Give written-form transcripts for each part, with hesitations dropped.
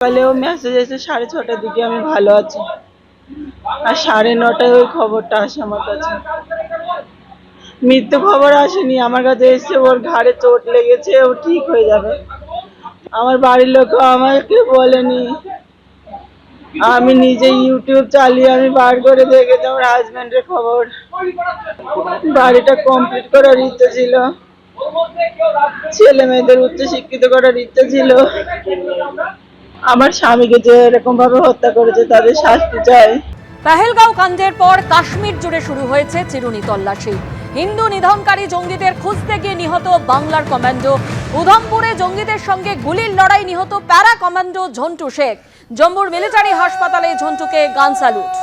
সকালেও মেসেজ এসে 6:30টার দিকে আমি ভালো আছি, আর 9:30টায় ওই খবরটা আসে আমার কাছে। মৃত্যু খবর আসেনি, আমার কাছে এসে ওর ঘাড়ে চোট লেগেছে, ও ঠিক হয়ে যাবে। আমার বাড়ির লোক আমাকে বলেনি, আমি নিজে ইউটিউব চালিয়ে আমি বার করে দেখেছি আমার হাজবেন্ডের খবর। বাড়িটা কমপ্লিট করার ইচ্ছে ছিল, ছেলে মেয়েদের উচ্চ শিক্ষিত করার ইচ্ছে ছিল। আমার স্বামীকে যে এরকম ভাবে হত্যা করেছে তাদের শাস্তি চাই। পেহেলগাঁও কাণ্ডের পর কাশ্মীর জুড়ে শুরু হয়েছে চিরুনি তল্লাশি। হিন্দু নিধনকারী জঙ্গিদের খুঁজতে গিয়ে নিহত বাংলার কমান্ডো। উধমপুরে জঙ্গিদের সঙ্গে গুলির লড়াই নিহত প্যারা কমান্ডো ঝন্টু শেখ। জম্মুর মিলিটারি হাসপাতালে ঝন্টুকে গান স্যালুট।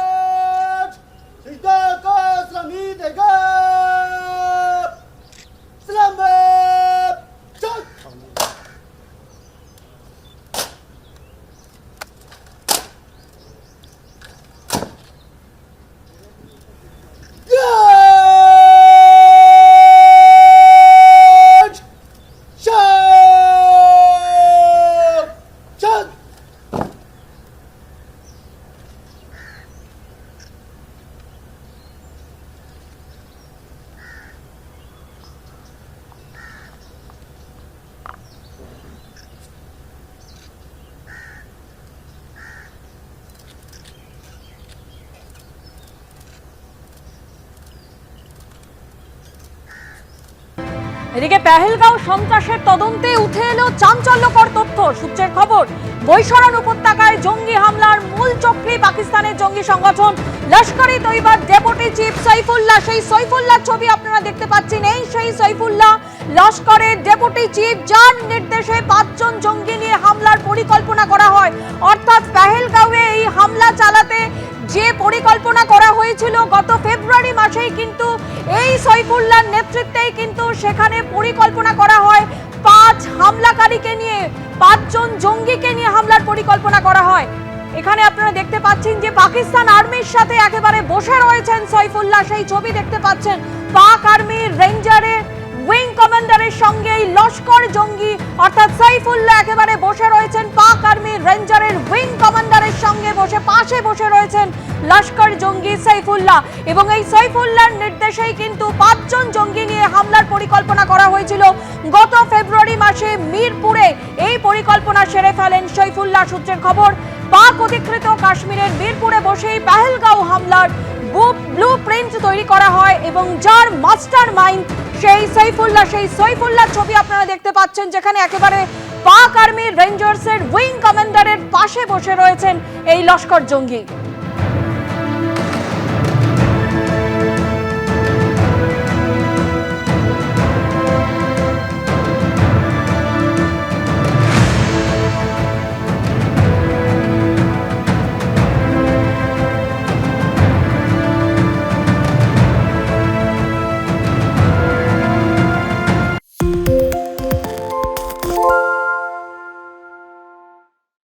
এদিকে পেহেলগাঁও সন্ত্রাসের তদন্তে উঠে এলো চাঞ্চল্যকর তথ্য। সূত্রের খবর, বৈশরণ উপত্যকায় জঙ্গি হামলার মূল চক্রী পাকিস্তানের জঙ্গি সংগঠন লস্কর-ই-তৈয়বার ডেপুটি চিফ সাইফুল্লাহ। সেই সাইফুল্লাহর ছবি আপনারা দেখতে পাচ্ছেন। এই সেই সাইফুল্লাহ, লস্করের ডেপুটি চিফ, যার নির্দেশে 5 জন জঙ্গি নিয়ে হামলার পরিকল্পনা করা হয়। অর্থাৎ পেহেলগাঁওয়ে এই হামলা চালাতে যে পরিকল্পনা করা হয়েছিল গত ফেব্রুয়ারি মাসেই, কিন্তু এই সাইফুল্লাহর নেতৃত্বেই কিন্তু সেখানে পরিকল্পনা করা হয়। 5 হামলাকারীকে নিয়ে, 5 জন জঙ্গিকে নিয়ে হামলার পরিকল্পনা করা হয়। এখানে আপনারা দেখতে পাচ্ছেন যে পাকিস্তান আর্মির সাথে একেবারে বসে রয়েছেন সাইফুল্লাহ। সেই ছবি দেখতে পাচ্ছেন, পাক আর্মির রেঞ্জারের উইং কমান্ডারের সঙ্গে এই লস্কর জঙ্গি অর্থাৎ সাইফুল্লাহ একেবারে বসে রয়েছেন। পাক আর্মির রেঞ্জারের উইং কমান্ডারের সঙ্গে পাশে বসে রয়েছেন লস্কর জঙ্গি সাইফুল্লাহ। এবং এই সাইফুল্লাহর নির্দেশেই কিন্তু 5 জন জঙ্গি নিয়ে হামলার পরিকল্পনা করা হয়েছিল গত ফেব্রুয়ারি মাসে মিরপুরে। এই পরিকল্পনা সেরে ফেলেন সাইফুল্লাহ। সূত্রের খবর, পাক অধিকৃত কাশ্মীরের মিরপুরে বসেই পেহেলগাঁও হামলার ব্লু প্রিন্ট তৈরি করা হয় এবং যার মাস্টার মাইন্ড সেই সাইফুল্লাহ ছবি আপনারা দেখতে পাচ্ছেন, যেখানে একেবারে পাক আর্মি রেঞ্জার্সের উইং কমান্ডারের পাশে বসে রয়েছেন এই লস্কর জঙ্গি।